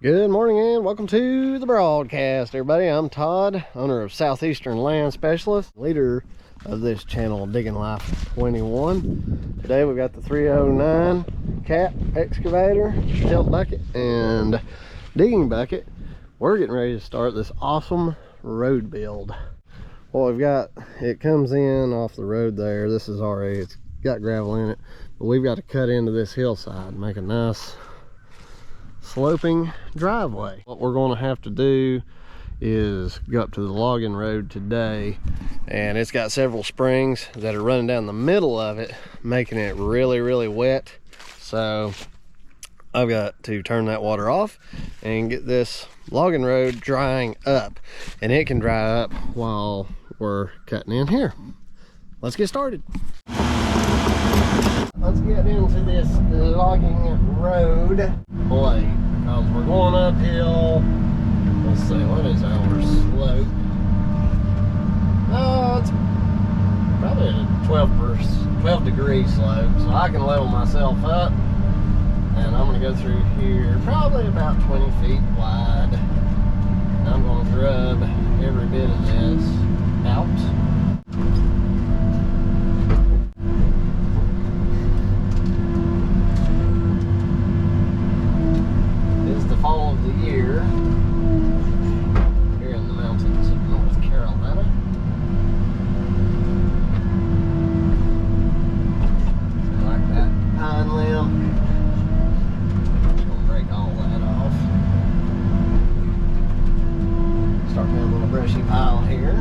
Good morning and welcome to the broadcast, everybody. I'm Todd, owner of Southeastern Land Specialist, leader of this channel, Digging Life 21. Today we've got the 309 cat excavator, tilt bucket, and digging bucket. We're getting ready to start this awesome road build. What we've got, it comes in off the road there. This is already, it's got gravel in it, but we've got to cut into this hillside, make a nice sloping driveway. What we're going to have to do is go up to the logging road today, and it's got several springs that are running down the middle of it, making it really wet. So I've got to turn that water off and get this logging road drying up, and it can dry up while we're cutting in here. Let's get started. Let's get into this logging road blade, because we're going uphill. Let's see, what is our slope? Oh, it's probably a 12 degree slope, so I can level myself up, and I'm going to go through here probably about 20 feet wide. And I'm going to grub every bit of this out. Fall of the year here in the mountains of North Carolina. I like that pine limb. Just gonna break all that off. Start me a little brushy pile here.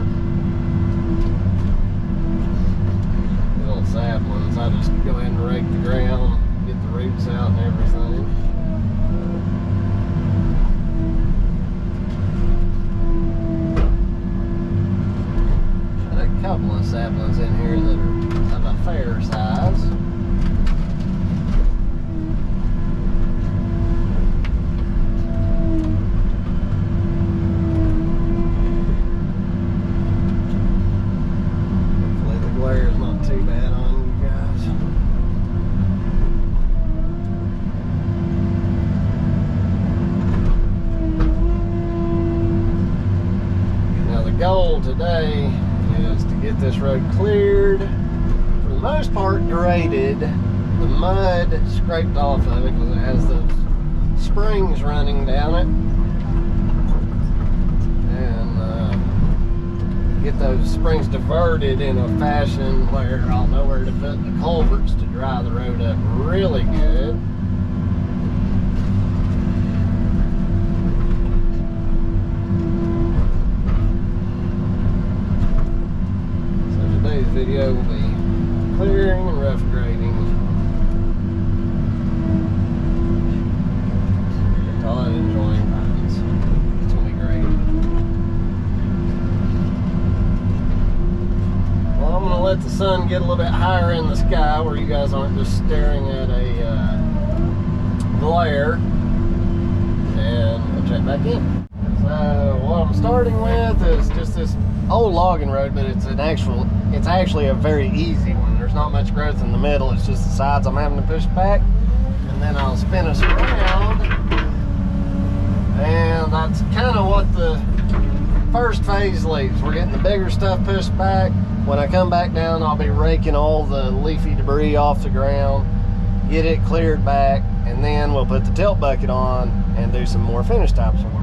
The little sad ones, I just go ahead and rake the ground, get the roots out and everything. Couple of saplings in here that are of a fair size. Hopefully the glare is not too bad on you guys. Now the goal today is to get this road cleared, for the most part graded, the mud scraped off of it because it has those springs running down it, and get those springs diverted in a fashion where I'll know where to put the culverts to dry the road up really good. Today's video will be clearing and rough grading. Todd enjoying pines. It's gonna be great. Well, I'm gonna let the sun get a little bit higher in the sky where you guys aren't just staring at a glare, and we'll check back in. So what I'm starting with is just this old logging road, but it's actually a very easy one. There's not much growth in the middle, it's just the sides I'm having to push back, and then I'll spin us around, and that's kind of what the first phase leaves. We're getting the bigger stuff pushed back. When I come back down, I'll be raking all the leafy debris off the ground, get it cleared back, and then we'll put the tilt bucket on and do some more finish types of work.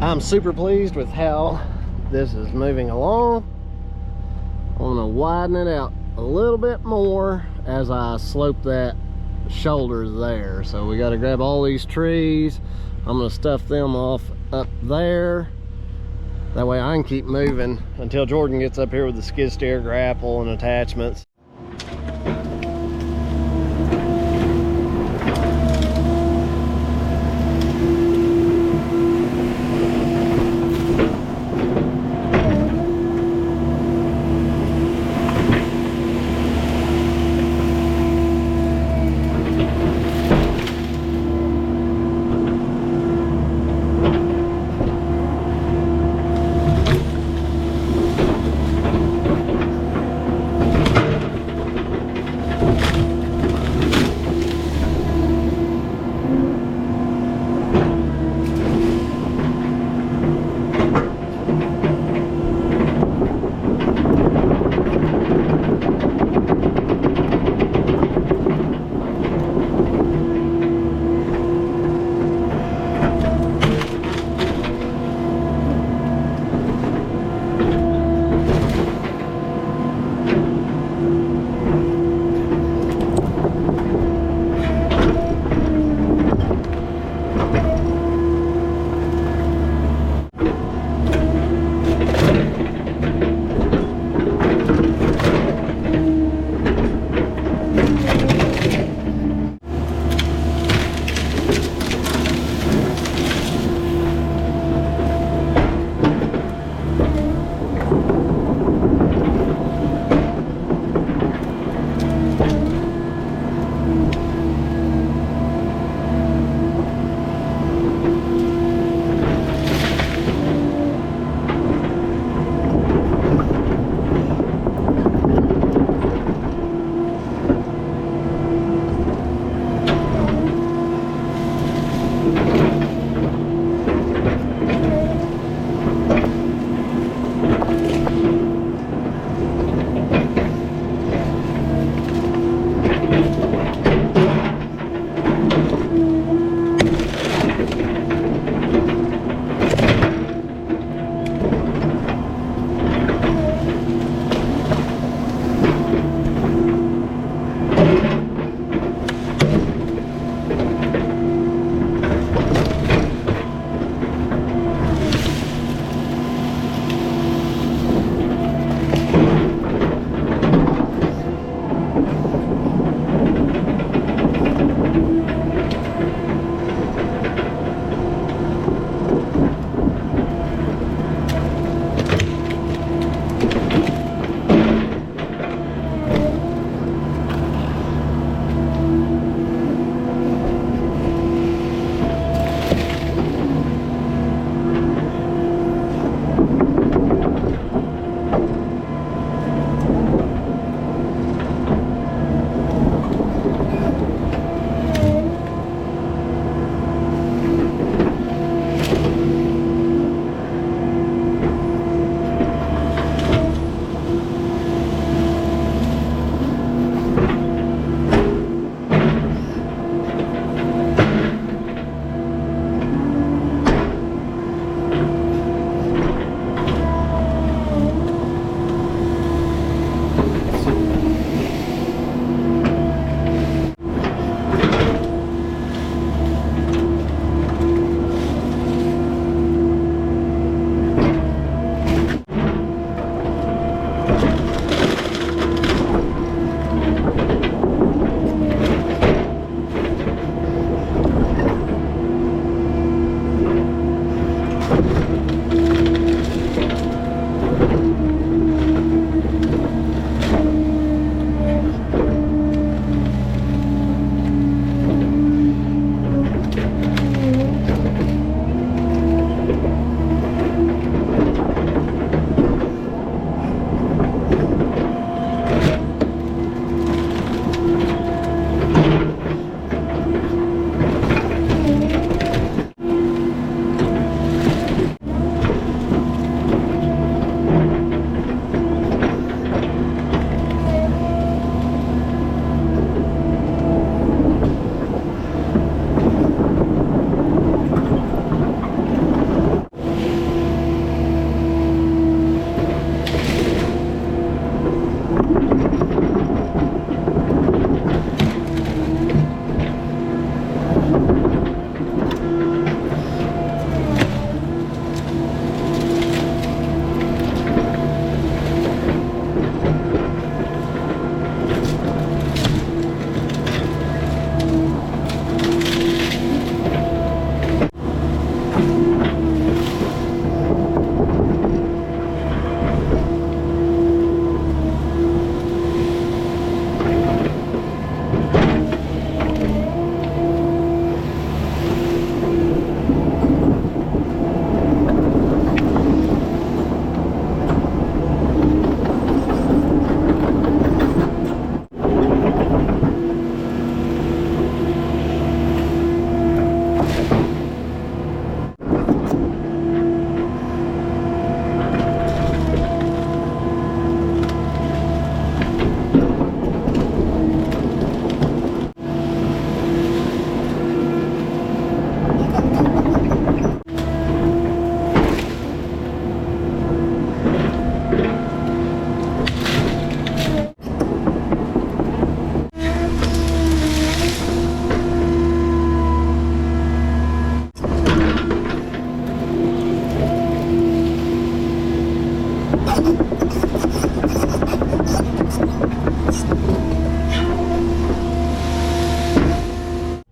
I'm super pleased with how this is moving along. I want to widen it out a little bit more as I slope that shoulder there. So we got to grab all these trees. I'm going to stuff them off up there. That way I can keep moving until Jordan gets up here with the skid steer grapple and attachments.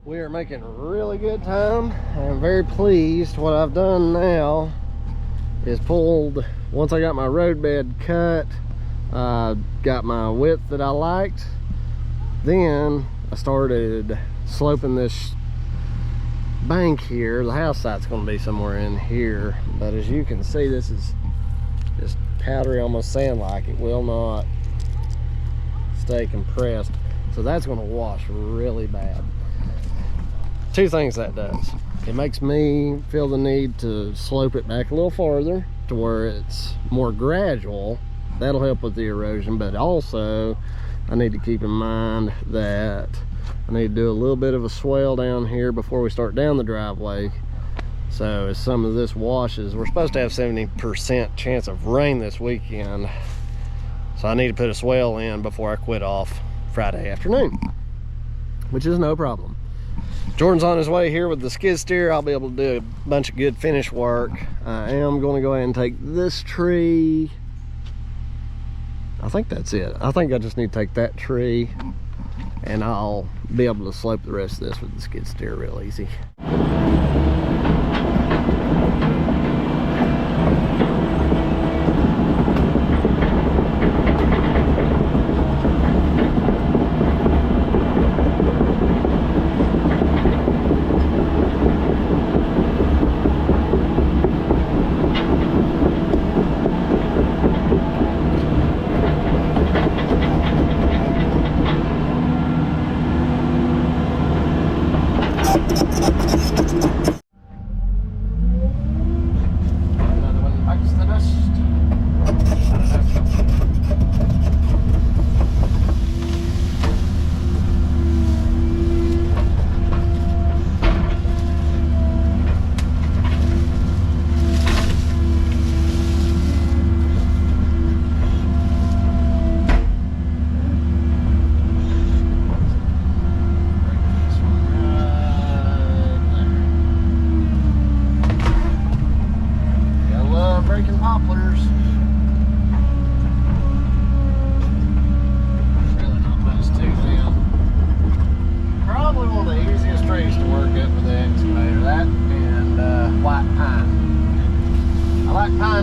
We are making really good time. I'm very pleased. What I've done now is pulled, once I got my road bed cut, got my width that I liked, then I started sloping this bank here. The house site's going to be somewhere in here, but as you can see, this is just powdery, almost sand-like. It will not stay compressed, so that's going to wash really bad. Two things that does: it makes me feel the need to slope it back a little farther to where it's more gradual. That'll help with the erosion, but also I need to keep in mind that I need to do a little bit of a swell down here before we start down the driveway. So as some of this washes, we're supposed to have 70% chance of rain this weekend, so I need to put a swell in before I quit off Friday afternoon, which is no problem. Jordan's on his way here with the skid steer. I'll be able to do a bunch of good finish work. I am going to go ahead and take this tree. I think that's it. I think I just need to take that tree, and I'll be able to slope the rest of this with the skid steer real easy.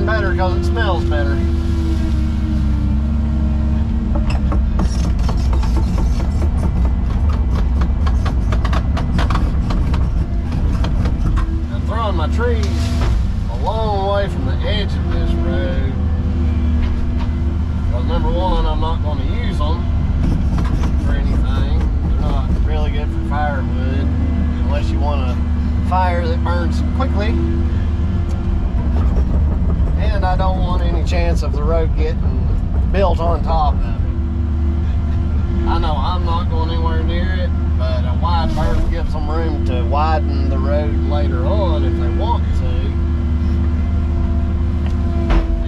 Better because it smells better. I'm throwing my trees a long way from the edge of this road because number one, I'm not going to use them for anything. They're not really good for firewood unless you want a fire that burns quickly. And I don't want any chance of the road getting built on top of it. I know I'm not going anywhere near it, but a wide berth gives them room to widen the road later on if they want to,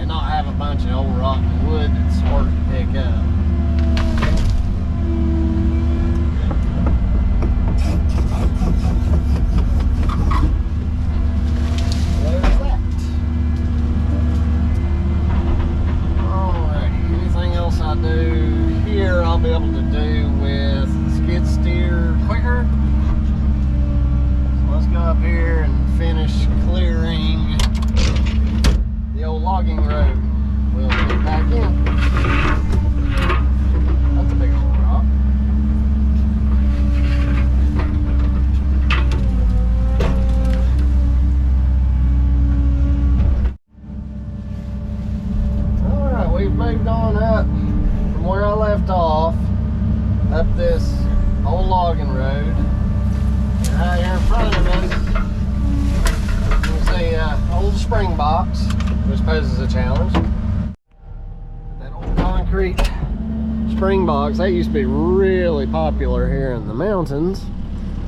and not have a bunch of old rotten wood that's hard to pick up. I'll be able to do with skid steer quicker. So let's go up here and finish clearing the old logging road. We'll get back in. That's a big old rock. Alright, we've moved on up from where I left off, up this old logging road. And right here in front of us, you can see an old spring box, which poses a challenge. That old concrete spring box, that used to be really popular here in the mountains,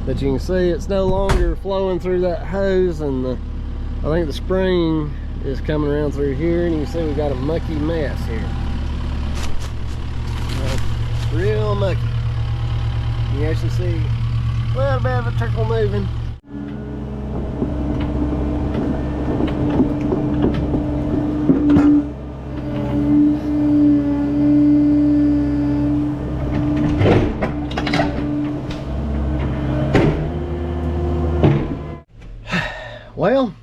but you can see it's no longer flowing through that hose, and I think the spring is coming around through here, and you can see we've got a mucky mess here. Real mucky. You can actually see a little bit of a trickle moving. Well,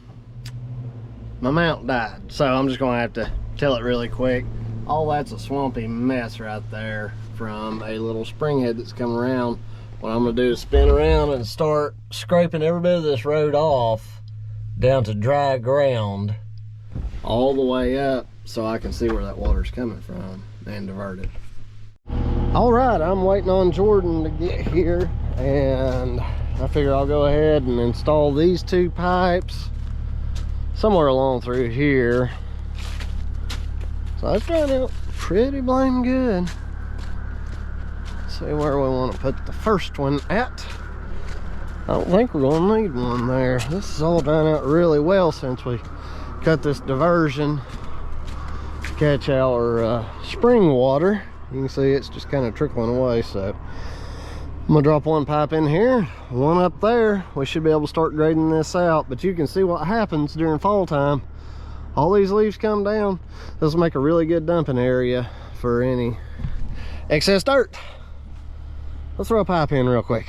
my mount died, so I'm just gonna have to tell it really quick. All that's a swampy mess right there from a little spring head that's come around. What I'm gonna do is spin around and start scraping every bit of this road off down to dry ground all the way up so I can see where that water's coming from and divert it. All right, I'm waiting on Jordan to get here, and I figure I'll go ahead and install these two pipes somewhere along through here. So that's turned out pretty blame good. Let's see where we want to put the first one at. I don't think we're going to need one there. This is all done out really well since we cut this diversion to catch our spring water. You can see it's just kind of trickling away, so I'm gonna drop one pipe in here, one up there. We should be able to start grading this out, but you can see what happens during fall time. All these leaves come down. This will make a really good dumping area for any excess dirt. Let's throw a pipe in real quick.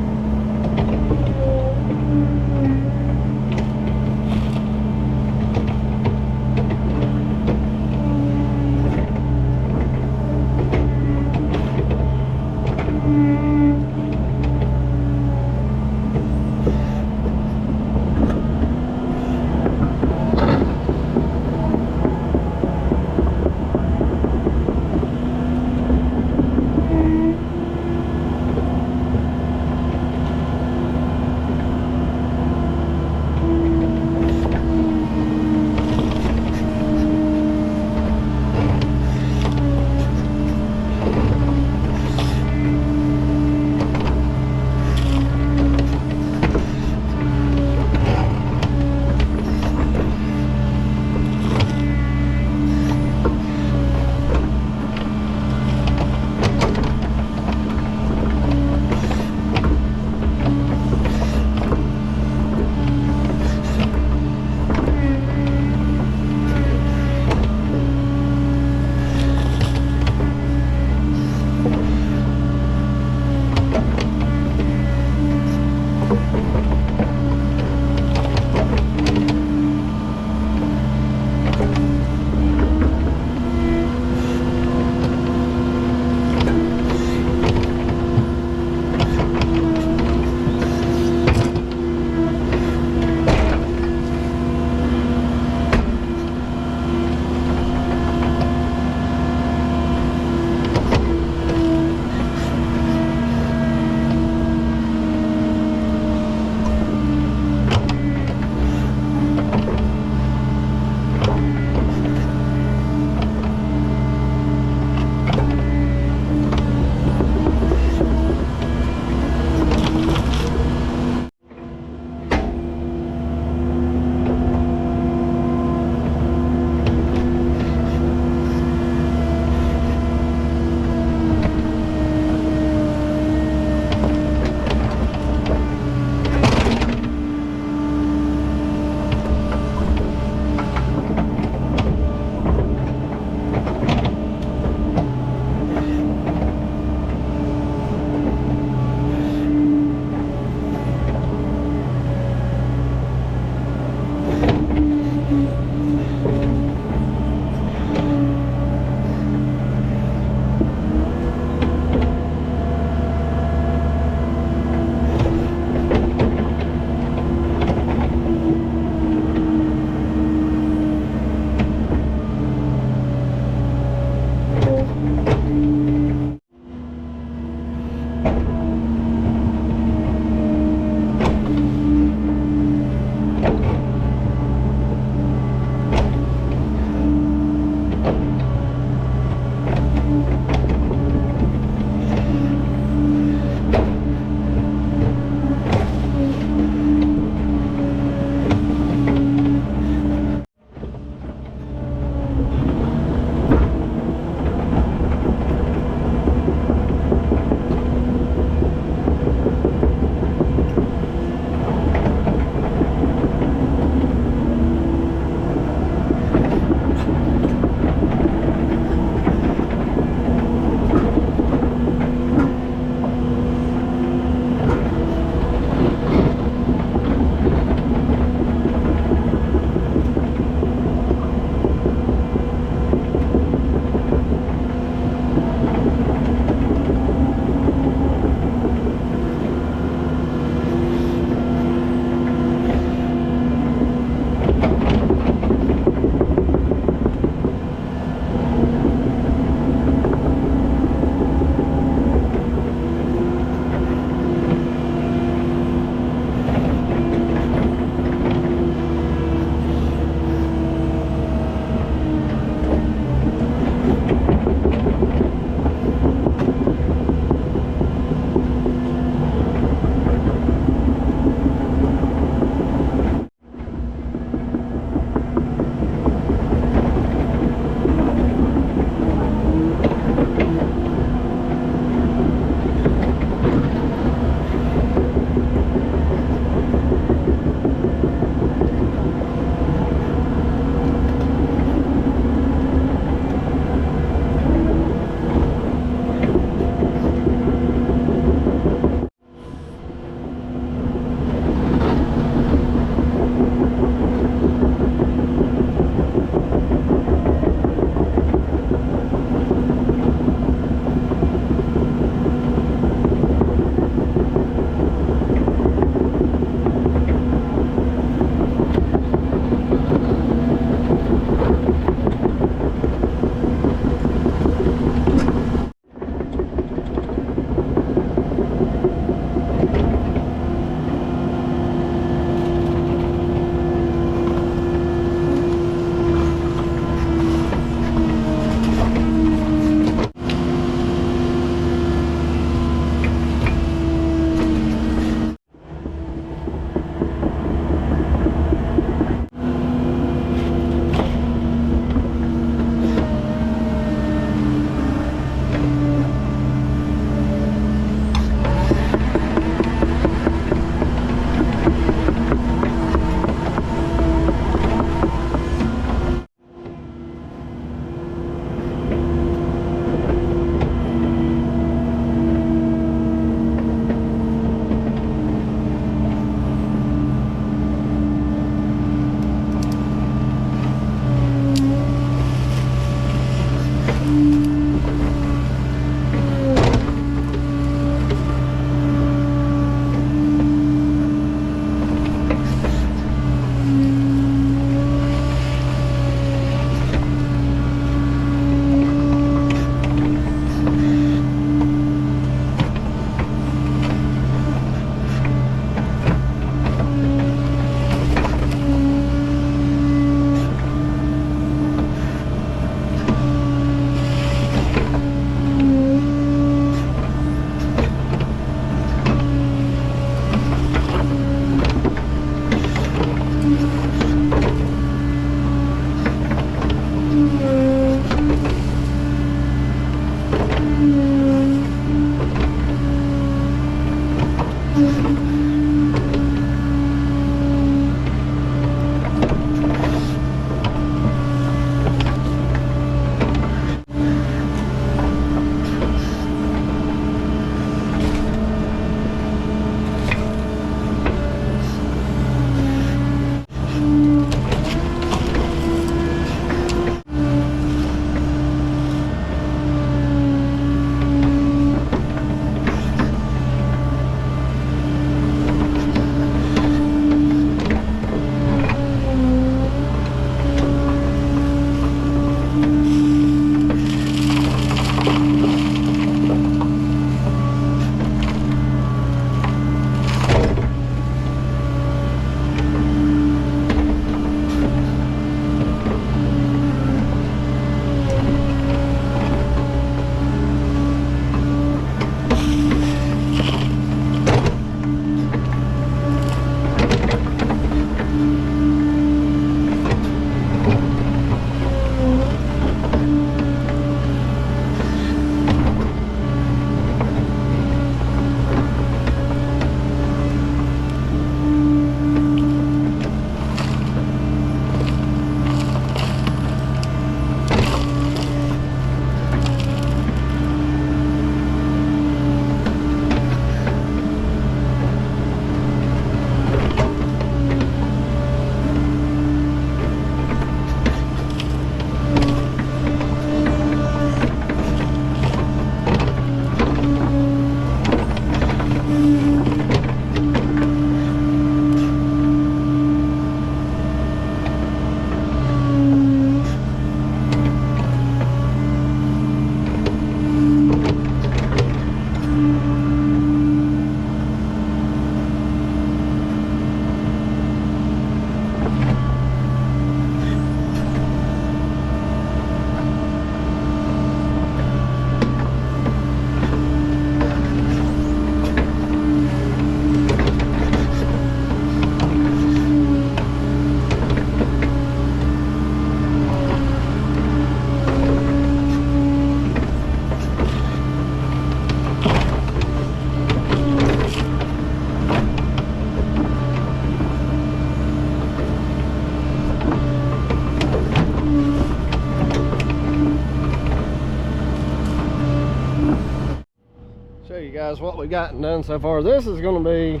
summarize what we gotten done so far, this is going to be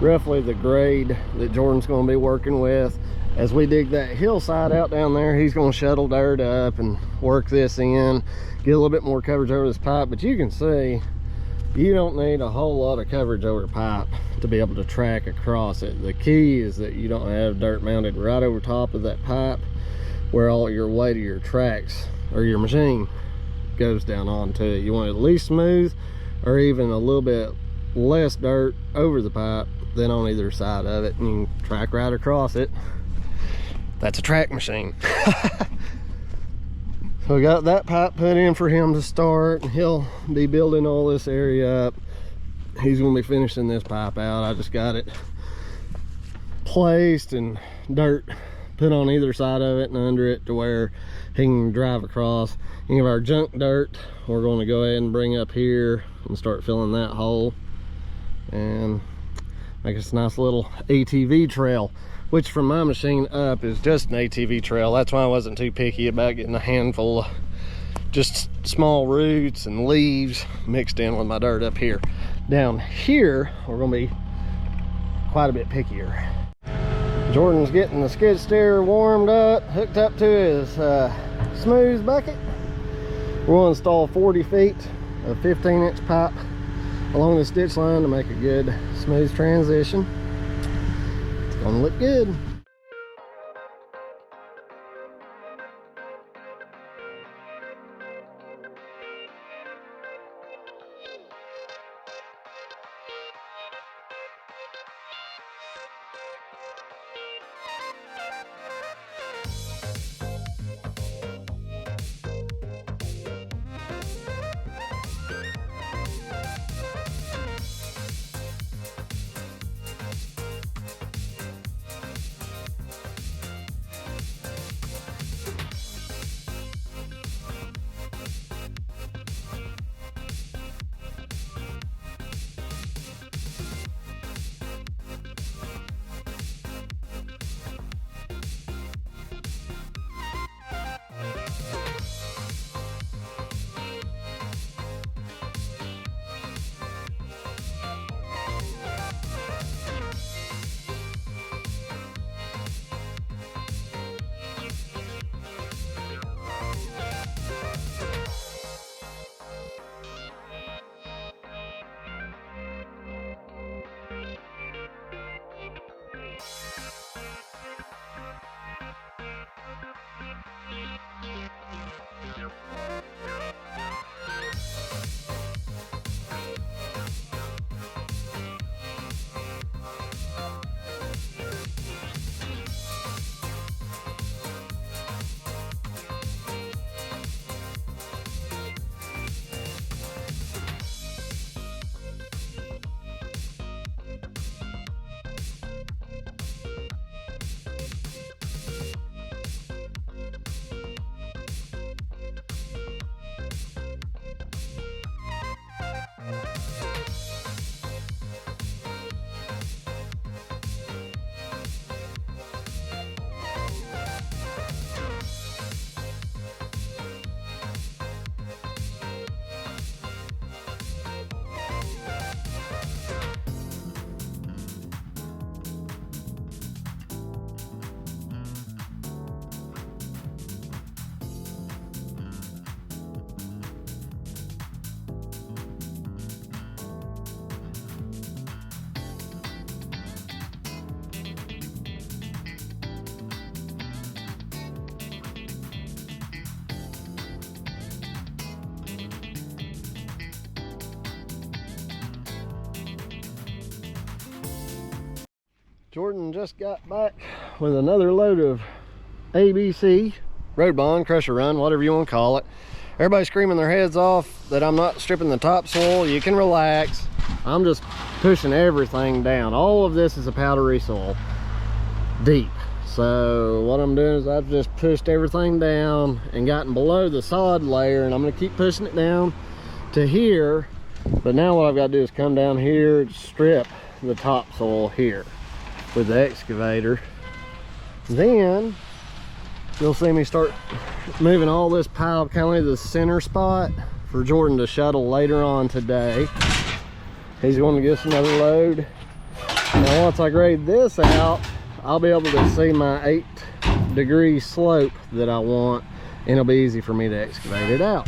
roughly the grade that Jordan's going to be working with. As we dig that hillside out down there, he's going to shuttle dirt up and work this in, get a little bit more coverage over this pipe. But you can see you don't need a whole lot of coverage over the pipe to be able to track across it. The key is that you don't have dirt mounted right over top of that pipe where all your weight of your tracks or your machine goes down onto it. You want it at least smooth, or even a little bit less dirt over the pipe than on either side of it, and you can track right across it. That's a track machine. So we got that pipe put in for him to start, and he'll be building all this area up. He's going to be finishing this pipe out. I just got it placed and dirt put on either side of it and under it to where he can drive across. Any of our junk dirt we're going to go ahead and bring up here and start filling that hole and make us a nice little ATV trail, which from my machine up is just an ATV trail. That's why I wasn't too picky about getting a handful of just small roots and leaves mixed in with my dirt up here. Down here, we're gonna be quite a bit pickier. Jordan's getting the skid steer warmed up, hooked up to his smooth bucket. We're gonna install 40 feet of 15-inch pipe along this ditch line to make a good smooth transition. It's gonna look good. Jordan just got back with another load of ABC, road bond, crusher run, whatever you want to call it. Everybody's screaming their heads off that I'm not stripping the topsoil. You can relax. I'm just pushing everything down. All of this is a powdery soil, deep. So what I'm doing is I've just pushed everything down and gotten below the sod layer, and I'm going to keep pushing it down to here. But now what I've got to do is come down here and strip the topsoil here with the excavator. Then you'll see me start moving all this pile kind of to the center spot for Jordan to shuttle later on today. He's going to get us another load. Now once I grade this out, I'll be able to see my 8-degree slope that I want, and it'll be easy for me to excavate it out.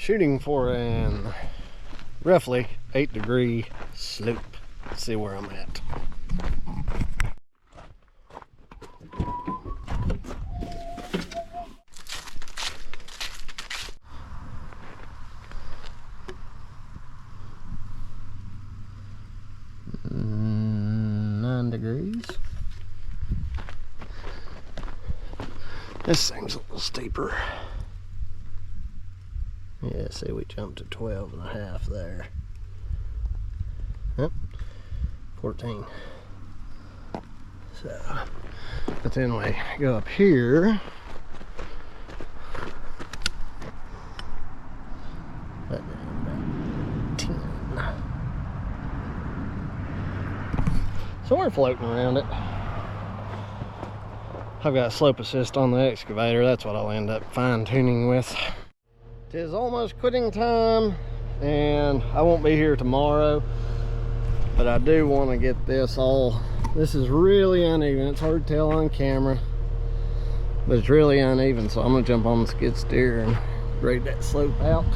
shooting for an roughly 8-degree slope. Let's see where I'm at. Degrees. This thing's a little steeper. Yeah, see, we jumped to 12.5 there. Yep, 14. So, but then we go up here. About 10. So we're floating around it. I've got slope assist on the excavator. That's what I'll end up fine tuning with. It is almost quitting time and I won't be here tomorrow, but I do want to get this all, this is really uneven. It's hard to tell on camera, but it's really uneven. So I'm gonna jump on the skid steer and grade that slope out.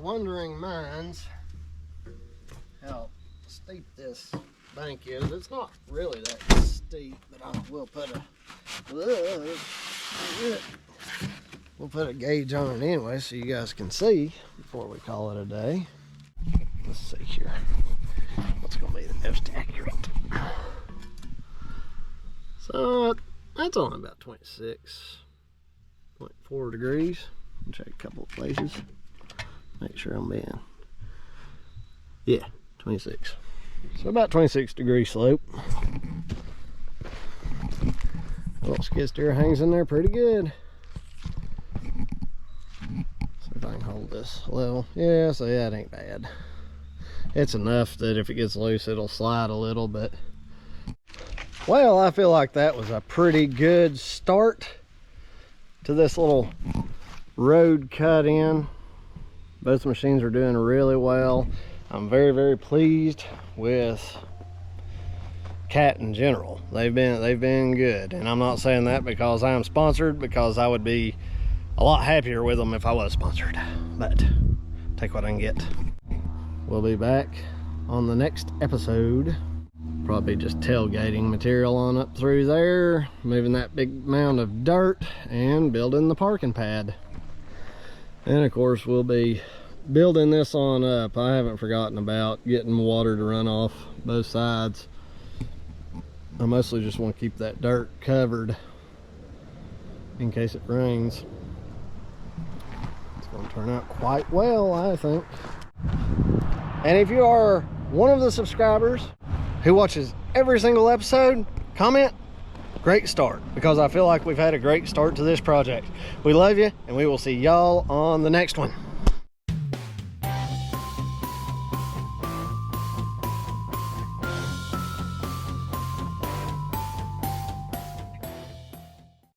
wondering minds how steep this bank is, it's not really that steep, but I will put a we'll put a gauge on it anyway so you guys can see before we call it a day. Let's see here what's gonna be the most accurate. So that's only about 26.4 degrees. I'll check a couple of places, make sure I'm being, yeah, 26. So about 26 degree slope. Little skid steer hangs in there pretty good. See if I can hold this level. Yeah, so that ain't bad. It's enough that if it gets loose, it'll slide a little, but well, I feel like that was a pretty good start to this little road cut in. Both machines are doing really well. I'm very, very pleased with Cat in general. They've been good, and I'm not saying that because I am sponsored, because I would be a lot happier with them if I was sponsored, but take what I can get. We'll be back on the next episode. Probably just tailgating material on up through there, moving that big mound of dirt and building the parking pad. And of course we'll be building this on up. I haven't forgotten about getting water to run off both sides. I mostly just want to keep that dirt covered in case it rains. It's going to turn out quite well, I think. And if you are one of the subscribers who watches every single episode, comment great start, because I feel like we've had a great start to this project. We love you, and we will see y'all on the next one.